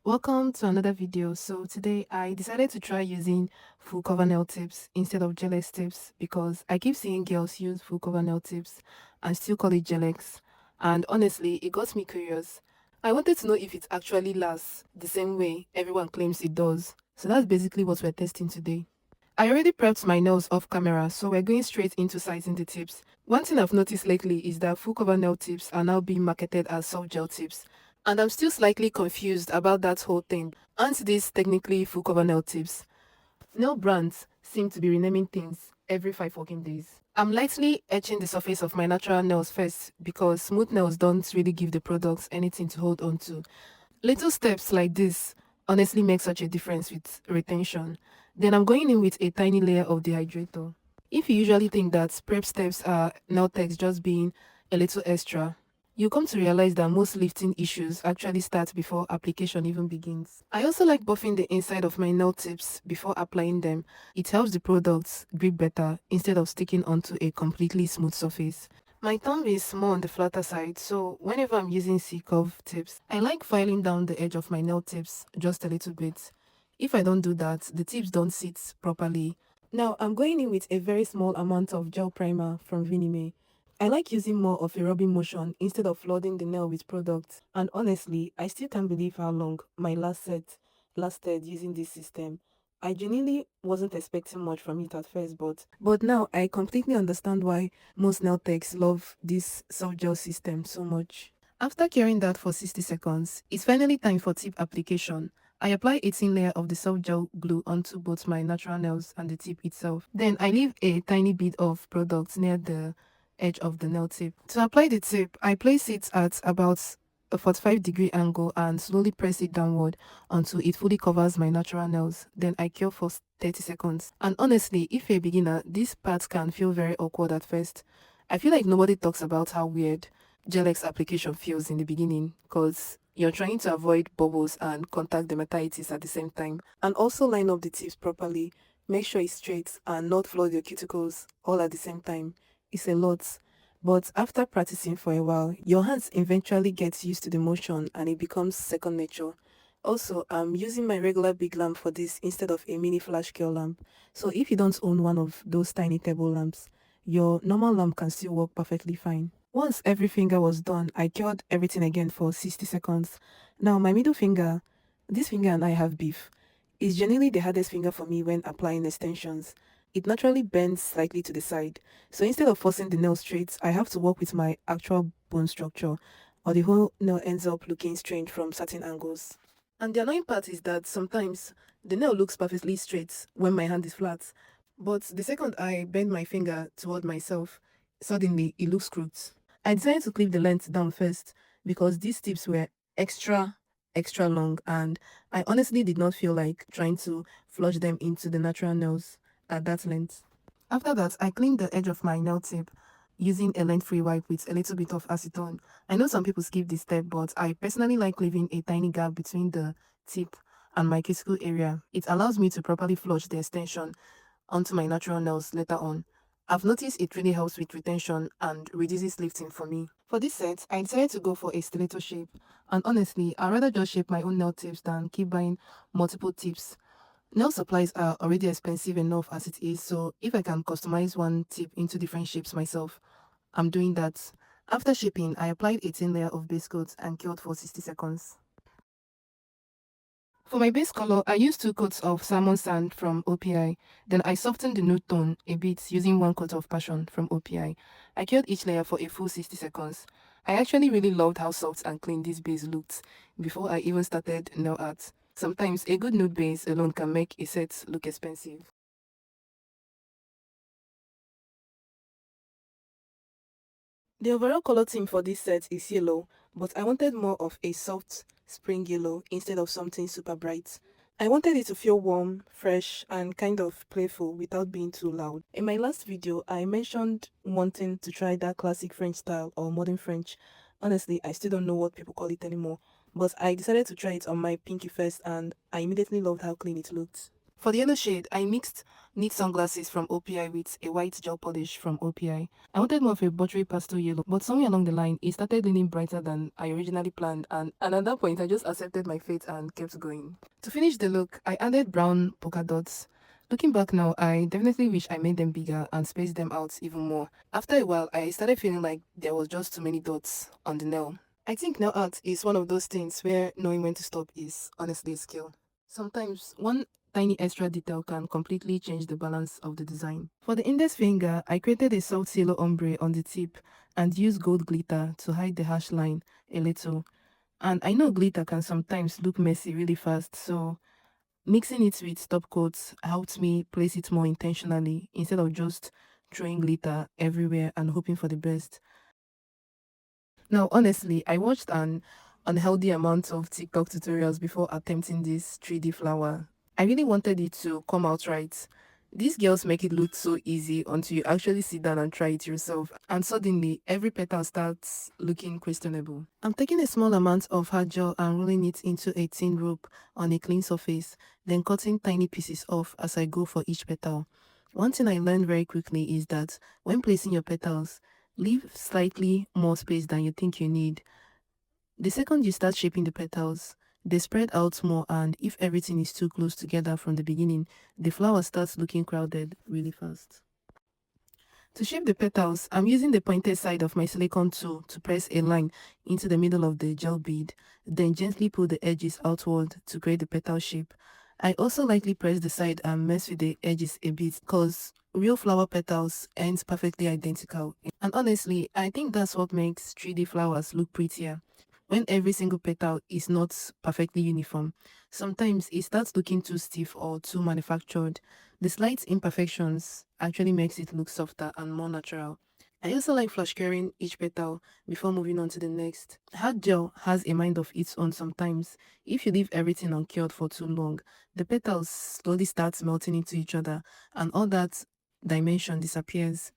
Welcome to another video. So today I decided to try using full cover nail tips instead of gel X tips because I keep seeing girls use full cover nail tips and still call it gel X. And honestly, it got me curious. I wanted to know if it actually lasts the same way everyone claims it does. So that's basically what we're testing today. I already prepped my nails off camera, so we're going straight into sizing the tips. One thing I've noticed lately is that full cover nail tips are now being marketed as soft gel tips. And I'm still slightly confused about that whole thing. Aren't these technically full cover nail tips? Nail brands seem to be renaming things every 5 working days. I'm lightly etching the surface of my natural nails first because smooth nails don't really give the products anything to hold on to. Little steps like this honestly make such a difference with retention. Then I'm going in with a tiny layer of dehydrator. If you usually think that prep steps are nail techs just being a little extra, you come to realize that most lifting issues actually start before application even begins. I also like buffing the inside of my nail tips before applying them. It helps the products grip better instead of sticking onto a completely smooth surface. My thumb is more on the flatter side, so whenever I'm using C-curve tips, I like filing down the edge of my nail tips just a little bit. If I don't do that, the tips don't sit properly. Now I'm going in with a very small amount of gel primer from Vinimay. I like using more of a rubbing motion instead of flooding the nail with products. And honestly, I still can't believe how long my last set lasted using this system. I genuinely wasn't expecting much from it at first, but now I completely understand why most nail techs love this soft gel system so much. After curing that for 60 seconds, it's finally time for tip application. I apply a thin layer of the soft gel glue onto both my natural nails and the tip itself. Then I leave a tiny bit of product near the edge of the nail tip. To apply the tip, I place it at about a 45-degree angle and slowly press it downward until it fully covers my natural nails. Then I cure for 30 seconds. And honestly, if you're a beginner, this part can feel very awkward at first. I feel like nobody talks about how weird Gel X application feels in the beginning because you're trying to avoid bubbles and contact dermatitis at the same time. And also line up the tips properly. Make sure it's straight and not flood your cuticles all at the same time. It's a lot. But after practicing for a while, your hands eventually get used to the motion and it becomes second nature. Also, I'm using my regular big lamp for this instead of a mini flash scale lamp. So if you don't own one of those tiny table lamps, your normal lamp can still work perfectly fine. Once every finger was done, I cured everything again for 60 seconds. Now my middle finger, this finger and I have beef. It's generally the hardest finger for me when applying extensions. It naturally bends slightly to the side. So instead of forcing the nail straight, I have to work with my actual bone structure, or the whole nail ends up looking strange from certain angles. And the annoying part is that sometimes the nail looks perfectly straight when my hand is flat, but the second I bend my finger toward myself, suddenly it looks crooked. I decided to clip the length down first because these tips were extra long and I honestly did not feel like trying to flush them into the natural nails at that length. After that, I cleaned the edge of my nail tip using a length-free wipe with a little bit of acetone. I know some people skip this step, but I personally like leaving a tiny gap between the tip and my cuticle area. It allows me to properly flush the extension onto my natural nails later on. I've noticed it really helps with retention and reduces lifting for me. For this set, I decided to go for a stiletto shape, and honestly, I'd rather just shape my own nail tips than keep buying multiple tips. Nail supplies are already expensive enough as it is, so if I can customize one tip into different shapes myself, I'm doing that. After shaping, I applied a thin layer of base coat and cured for 60 seconds. For my base color, I used 2 coats of Samoadsand from OPI. Then I softened the nude tone a bit using 1 coat of Passion from OPI. I cured each layer for a full 60 seconds. I actually really loved how soft and clean this base looked before I even started nail art. Sometimes a good nude base alone can make a set look expensive. The overall color theme for this set is yellow, but I wanted more of a soft spring yellow instead of something super bright. I wanted it to feel warm, fresh, and kind of playful without being too loud. In my last video, I mentioned wanting to try that classic French style or modern French. Honestly, I still don't know what people call it anymore, but I decided to try it on my pinky first and I immediately loved how clean it looked. For the yellow shade, I mixed knit sunglasses from OPI with a white gel polish from OPI. I wanted more of a buttery pastel yellow, but somewhere along the line, it started leaning brighter than I originally planned, and at that point, I just accepted my fate and kept going. To finish the look, I added brown polka dots. Looking back now, I definitely wish I made them bigger and spaced them out even more. After a while, I started feeling like there was just too many dots on the nail. I think nail art is one of those things where knowing when to stop is honestly a skill. Sometimes one tiny extra detail can completely change the balance of the design. For the index finger, I created a soft yellow ombre on the tip and used gold glitter to hide the harsh line a little. And I know glitter can sometimes look messy really fast, so mixing it with top coats helped me place it more intentionally instead of just throwing glitter everywhere and hoping for the best. Now, honestly, I watched an unhealthy amount of TikTok tutorials before attempting this 3D flower. I really wanted it to come out right. These girls make it look so easy until you actually sit down and try it yourself, and suddenly every petal starts looking questionable. I'm taking a small amount of hard gel and rolling it into a thin rope on a clean surface, then cutting tiny pieces off as I go for each petal. One thing I learned very quickly is that when placing your petals, leave slightly more space than you think you need. The second you start shaping the petals, they spread out more, and if everything is too close together from the beginning, the flower starts looking crowded really fast. To shape the petals, I'm using the pointed side of my silicone tool to press a line into the middle of the gel bead, then gently pull the edges outward to create the petal shape. I also lightly press the side and mess with the edges a bit because real flower petals aren't perfectly identical. And honestly, I think that's what makes 3D flowers look prettier. When every single petal is not perfectly uniform, sometimes it starts looking too stiff or too manufactured. The slight imperfections actually makes it look softer and more natural. I also like flash curing each petal before moving on to the next. Hard gel has a mind of its own sometimes. If you leave everything uncured for too long, the petals slowly start melting into each other and all that dimension disappears.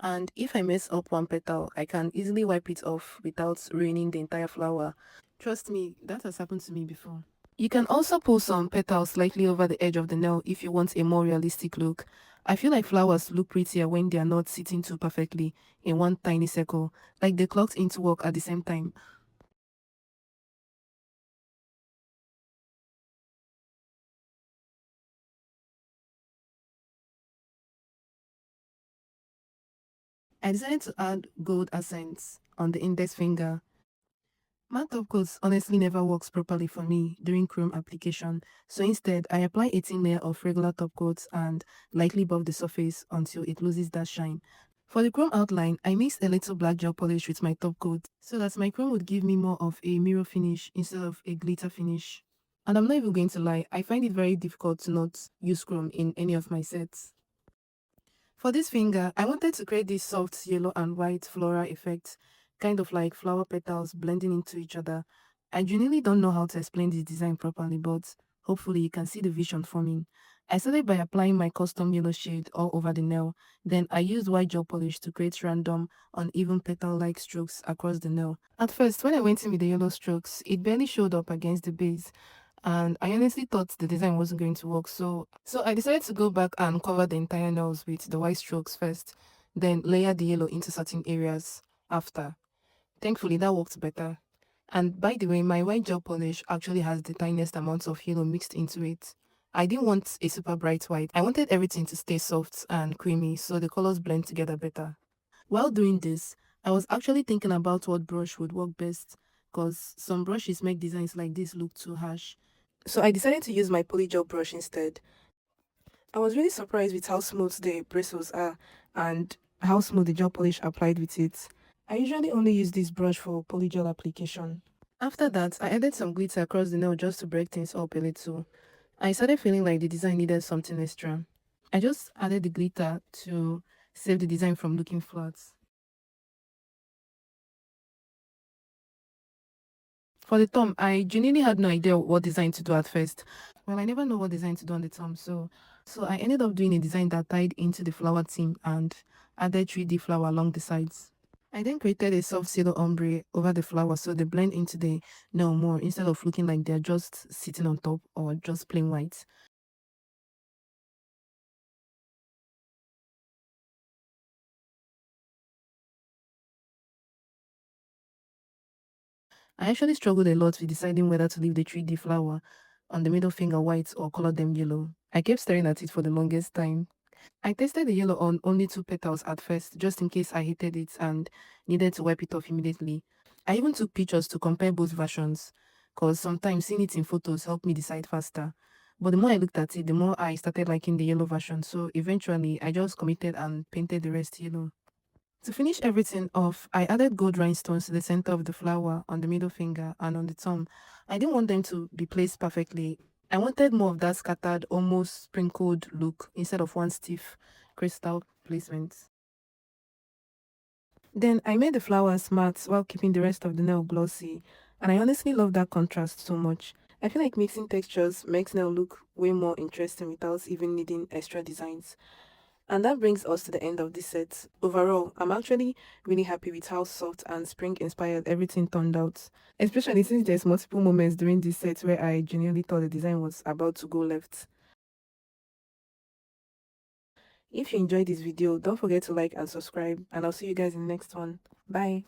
And if I mess up one petal, I can easily wipe it off without ruining the entire flower. Trust me, that has happened to me before. You can also pull some petals slightly over the edge of the nail if you want a more realistic look. I feel like flowers look prettier when they are not sitting too perfectly in one tiny circle, like they clocked into work at the same time. I decided to add gold accents on the index finger. Matte top coats honestly never works properly for me during chrome application, so instead I apply a thin layer of regular top coats and lightly buff the surface until it loses that shine. For the chrome outline, I mixed a little black gel polish with my top coat so that my chrome would give me more of a mirror finish instead of a glitter finish. And I'm not even going to lie, I find it very difficult to not use chrome in any of my sets. For this finger, I wanted to create this soft yellow and white floral effect, kind of like flower petals blending into each other. I genuinely don't know how to explain this design properly, but hopefully you can see the vision forming. I started by applying my custom yellow shade all over the nail, then I used white gel polish to create random, uneven petal-like strokes across the nail. At first, when I went in with the yellow strokes, it barely showed up against the base, and I honestly thought the design wasn't going to work. So I decided to go back and cover the entire nails with the white strokes first, then layer the yellow into certain areas after. Thankfully, that worked better. And by the way, my white gel polish actually has the tiniest amounts of yellow mixed into it. I didn't want a super bright white. I wanted everything to stay soft and creamy so the colors blend together better. While doing this, I was actually thinking about what brush would work best because some brushes make designs like this look too harsh. So I decided to use my Polygel brush instead. I was really surprised with how smooth the bristles are and how smooth the gel polish applied with it. I usually only use this brush for Polygel application. After that, I added some glitter across the nail just to break things up a little. I started feeling like the design needed something extra. I just added the glitter to save the design from looking flat. For the thumb, I genuinely had no idea what design to do at first. Well, I never know what design to do on the thumb, so I ended up doing a design that tied into the flower theme and added 3D flower along the sides. I then created a soft silver ombre over the flower so they blend into the nail more instead of looking like they're just sitting on top or just plain white. I actually struggled a lot with deciding whether to leave the 3D flower on the middle finger white or color them yellow. I kept staring at it for the longest time. I tested the yellow on only 2 petals at first, just in case I hated it and needed to wipe it off immediately. I even took pictures to compare both versions, because sometimes seeing it in photos helped me decide faster. But the more I looked at it, the more I started liking the yellow version, so eventually I just committed and painted the rest yellow. To finish everything off, I added gold rhinestones to the center of the flower, on the middle finger, and on the thumb. I didn't want them to be placed perfectly. I wanted more of that scattered, almost sprinkled look instead of one stiff crystal placement. Then I made the flowers matte while keeping the rest of the nail glossy, and I honestly love that contrast so much. I feel like mixing textures makes nail look way more interesting without even needing extra designs. And that brings us to the end of this set. Overall, I'm actually really happy with how soft and spring inspired everything turned out. Especially since there's multiple moments during this set where I genuinely thought the design was about to go left. If you enjoyed this video, don't forget to like and subscribe, and I'll see you guys in the next one. Bye.